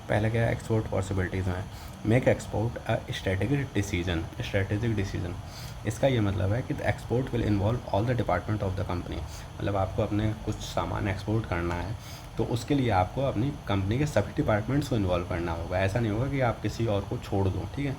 पहले क्या है, एक्सपोर्ट पॉसिबिलिटीज़ में make export a strategic decision. इसका ये मतलब है कि the export will involve all the department of the company. मतलब आपको अपने कुछ सामान एक्सपोर्ट करना है तो उसके लिए आपको अपनी कंपनी के सभी डिपार्टमेंट्स को इन्वॉल्व करना होगा। ऐसा नहीं होगा कि आप किसी और को छोड़ दो, ठीक है।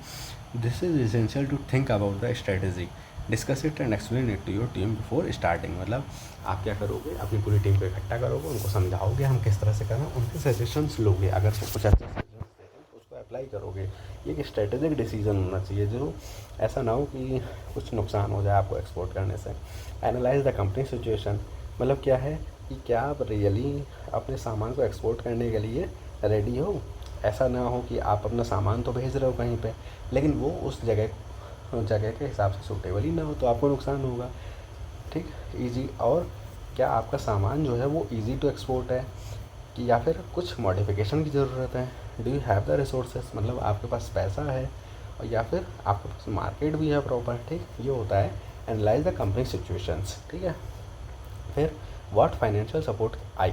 This is essential to think about the strategy, discuss it and explain it to your team before starting. मतलब आप क्या करोगे, अपनी पूरी टीम को इकट्ठा करोगे, उनको समझाओगे हम किस तरह से करना, उनके सजेशंस लोगे, अगर वो कुछ अच्छे सजेशंस देते हैं तो उसको अप्लाई करोगे। ये एक स्ट्रेटेजिक डिसीजन होना चाहिए, जो ऐसा ना हो कि कुछ नुकसान हो जाए आपको एक्सपोर्ट करने से। एनालाइज द कंपनी सिचुएशन, मतलब क्या है कि क्या आप रियली अपने सामान को एक्सपोर्ट करने के लिए रेडी हो। ऐसा ना हो कि आप अपना सामान तो भेज रहे हो कहीं पे, लेकिन वो उस जगह के हिसाब से सूटेबल ही ना हो, तो आपको नुकसान होगा, ठीक। ईजी, और क्या आपका सामान जो है वो ईजी टू एक्सपोर्ट है कि या फिर कुछ मॉडिफिकेशन की ज़रूरत है। Do you have the resources, मतलब आपके पास पैसा है और या फिर आपके पास मार्केट भी है प्रॉपर, ठीक। ये होता है एनालाइज द कंपनी सिचुएशंस, ठीक है। फिर what financial support I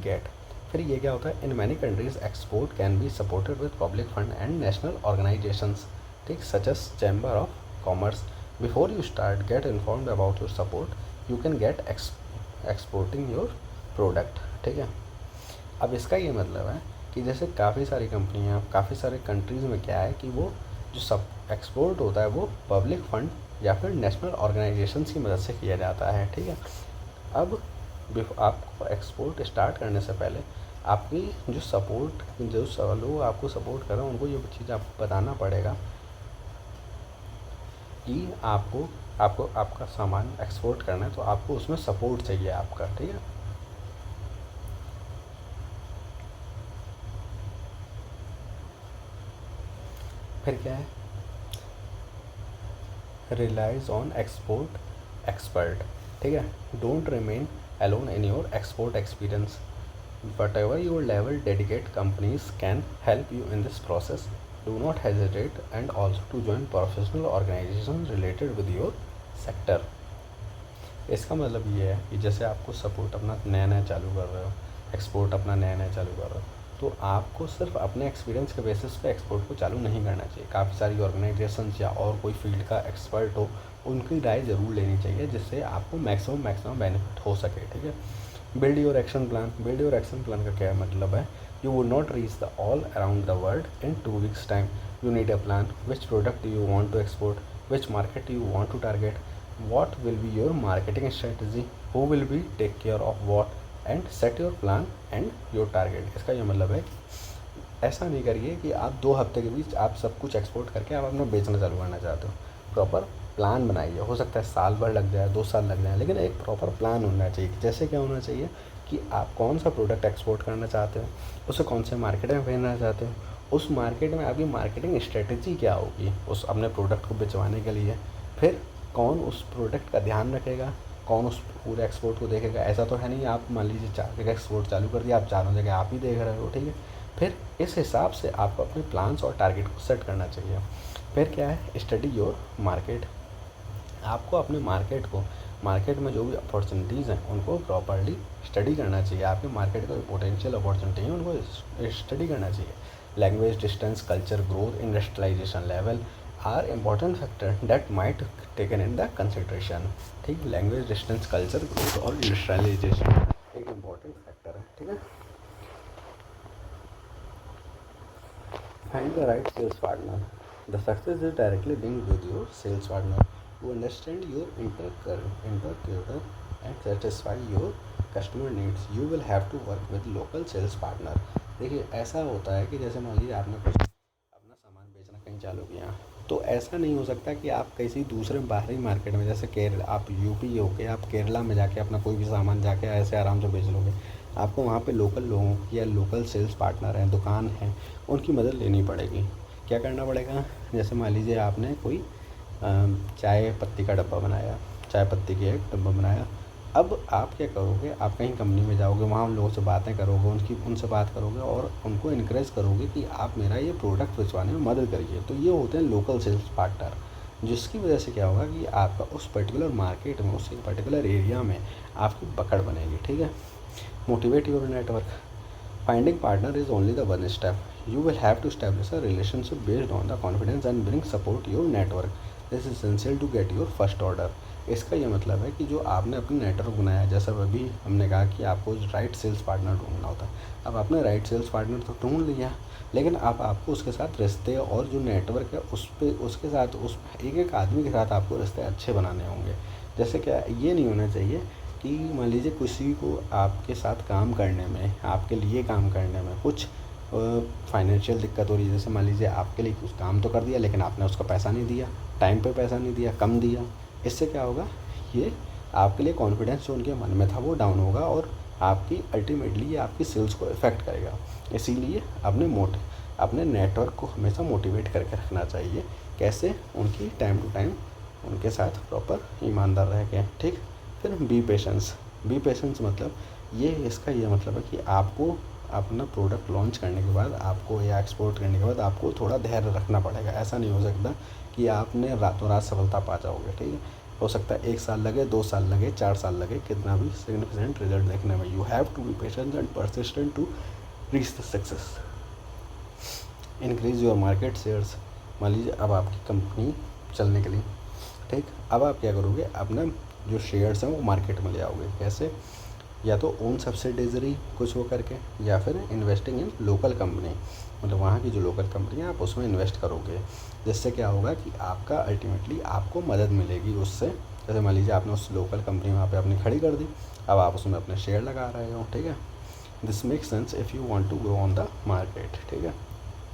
get. फिर ये क्या होता है, in many countries export can be supported with public fund and national organizations, ठीक, such as chamber of commerce. Before you start get informed about your support, you can get exporting your product, ठीक है। अब इसका ये मतलब है कि जैसे काफ़ी सारी कंपनियाँ, काफ़ी सारे कंट्रीज़ में क्या है कि वो जो सब एक्सपोर्ट होता है वो पब्लिक फंड या फिर नेशनल ऑर्गेनाइजेशंस की मदद से किया जाता है, ठीक है। अब आपको एक्सपोर्ट स्टार्ट करने से पहले आपकी जो लोग आपको सपोर्ट कर रहे हैं उनको ये चीज़ आपको बताना पड़ेगा कि आपको आपको आपका सामान एक्सपोर्ट करना है, तो आपको उसमें सपोर्ट चाहिए आपका, ठीक है। फिर क्या है, रिलाइज ऑन एक्सपोर्ट एक्सपर्ट, ठीक है। Don't remain alone in your export experience, whatever your level, dedicate companies can help you in this process. Do not hesitate and also to join professional organizations related with your sector। इसका मतलब ये है कि जैसे आपको support अपना नया नया चालू कर रहे हो, एक्सपोर्ट अपना नया नया चालू कर रहे हो, तो आपको सिर्फ अपने एक्सपीरियंस के बेसिस पे एक्सपोर्ट को चालू नहीं करना चाहिए। काफ़ी सारी ऑर्गेनाइजेशंस या और कोई फील्ड का एक्सपर्ट हो, उनकी राय ज़रूर लेनी चाहिए, जिससे आपको मैक्सिमम बेनिफिट हो सके, ठीक है। Build your action plan. Build your action plan का क्या मतलब है, you would not reach the all around the world in 2 weeks time. You need a plan, which product you want to export, which market you want to target, what will be your marketing strategy, who will be take care of what, and set your plan and your target। इसका ये मतलब है कि ऐसा नहीं करिए कि आप 2 हफ्ते के बीच आप सब कुछ एक्सपोर्ट करके आप अपना बेचना चालू करना चाहते हो। प्रॉपर प्लान बनाइए, हो सकता है साल भर लग जाए, 2 साल लग जाए, लेकिन एक प्रॉपर प्लान होना चाहिए। जैसे क्या होना चाहिए कि आप कौन सा प्रोडक्ट एक्सपोर्ट करना चाहते हो, उसे कौन से मार्केट में भेजना चाहते हो, उस मार्केट में आपकी मार्केटिंग स्ट्रेटेजी क्या होगी उस अपने प्रोडक्ट को बेचवाने के लिए। फिर कौन उस प्रोडक्ट का ध्यान रखेगा, कौन उस पूरे एक्सपोर्ट को देखेगा। ऐसा तो है नहीं आप मान लीजिए 4 जगह एक्सपोर्ट चालू कर दिया, आप चारों जगह आप ही देख रहे हो, ठीक है। फिर इस हिसाब से आपको अपने प्लान्स और टारगेट को सेट करना चाहिए। फिर क्या है, स्टडी योर मार्केट। आपको अपने मार्केट में जो भी अपॉर्चुनिटीज़ हैं उनको प्रॉपरली स्टडी करना चाहिए। आपके मार्केट का पोटेंशियल अपॉर्चुनिटी है उनको स्टडी करना चाहिए। Language, distance, culture, growth, industrialization level are important factor that might taken in the consideration, ठीक। लैंग्वेज, डिस्टेंस, कल्चर, ग्रोथ और इंडस्ट्रियलाइजेशन एक इम्पॉर्टेंट फैक्टर है, ठीक है। Find the right sales partner. The success is directly linked with your sales partner. To understand your interlocutor and satisfy your customer needs, you will have to work with local sales partner। देखिए ऐसा होता है कि जैसे मान लीजिए आपने कुछ अपना सामान बेचना कहीं चालू किया, तो ऐसा नहीं हो सकता कि आप किसी दूसरे बाहरी मार्केट में, जैसे केरला, आप यूपी होके आप केरला में जाके अपना कोई भी सामान जाके ऐसे आराम से बेच लोगे। आपको वहाँ पे लोकल लोगों की या लोकल सेल्स पार्टनर हैं, दुकान हैं, उनकी मदद लेनी पड़ेगी। क्या करना पड़ेगा, जैसे मान लीजिए आपने कोई चाय पत्ती का डब्बा बनाया, चाय पत्ती की एक डब्बा बनाया। अब आप क्या करोगे, आप कहीं कंपनी में जाओगे, वहाँ उन लोगों से बातें करोगे, उनसे बात करोगे और उनको इनक्रेज करोगे कि आप मेरा ये प्रोडक्ट बेचवाने में मदद करिए। तो ये होते हैं लोकल सेल्स पार्टनर, जिसकी वजह से क्या होगा कि आपका उस पर्टिकुलर मार्केट में, उस पर्टिकुलर एरिया में आपकी पकड़ बनेगी, ठीक है। Motivate your network. Finding partner is only the one step. You will have to establish a relationship based on the confidence and bring support your network. This is essential to get your first order. इसका ये मतलब है कि जो आपने अपना network बनाया, जैसा अभी हमने कहा कि आपको राइट सेल्स पार्टनर ढूंढना होता है। अब आपने राइट सेल्स पार्टनर तो ढूंढ लिया, लेकिन अब आपको उसके साथ रिश्ते और जो नेटवर्क है उस पर उसके साथ उस एक एक आदमी के साथ आपको रिश्ते अच्छे बनाने होंगे। जैसे क्या ये नहीं होना चाहिए कि मान लीजिए किसी को आपके साथ काम करने में, आपके लिए काम करने में कुछ फाइनेंशियल दिक्कत हो रही है। जैसे मान लीजिए आपके लिए कुछ काम तो कर दिया, लेकिन आपने उसका पैसा नहीं दिया, टाइम पे पैसा नहीं दिया, कम दिया। इससे क्या होगा, ये आपके लिए कॉन्फिडेंस जो उनके मन में था वो डाउन होगा और आपकी अल्टीमेटली ये आपकी सेल्स को इफ़ेक्ट करेगा। इसीलिए अपने नेटवर्क को हमेशा मोटिवेट करके रखना चाहिए। कैसे, उनकी टाइम टू टाइम उनके साथ प्रॉपर ईमानदार रह के, ठीक। फिर बी पेशेंस मतलब इसका ये मतलब है कि आपको अपना प्रोडक्ट लॉन्च करने के बाद आपको या एक्सपोर्ट करने के बाद आपको थोड़ा धैर्य रखना पड़ेगा। ऐसा नहीं हो सकता कि आपने रातों रात सफलता पा जाओगे, ठीक है। हो सकता है 1 साल लगे, 2 साल लगे, 4 साल लगे, कितना भी सिग्निफिकेंट रिजल्ट देखने में। You have to be patient and persistent to reach the success. Increase your market shares. मान लीजिए अब आपकी कंपनी चलने के लिए, ठीक, अब आप क्या करोगे, अपना जो शेयर्स हैं वो मार्केट में ले आओगे। कैसे, या तो ओन सब्सिडरी कुछ वो करके, या फिर इन्वेस्टिंग इन लोकल कंपनी, मतलब वहाँ की जो लोकल कंपनी है आप उसमें इन्वेस्ट करोगे। जिससे क्या होगा कि आपका अल्टीमेटली आपको मदद मिलेगी उससे। जैसे मान लीजिए आपने उस लोकल कंपनी वहाँ पे अपनी खड़ी कर दी, अब आप उसमें अपने शेयर लगा रहे हो, ठीक है। This make sense if you want to grow on the market, ठीक है।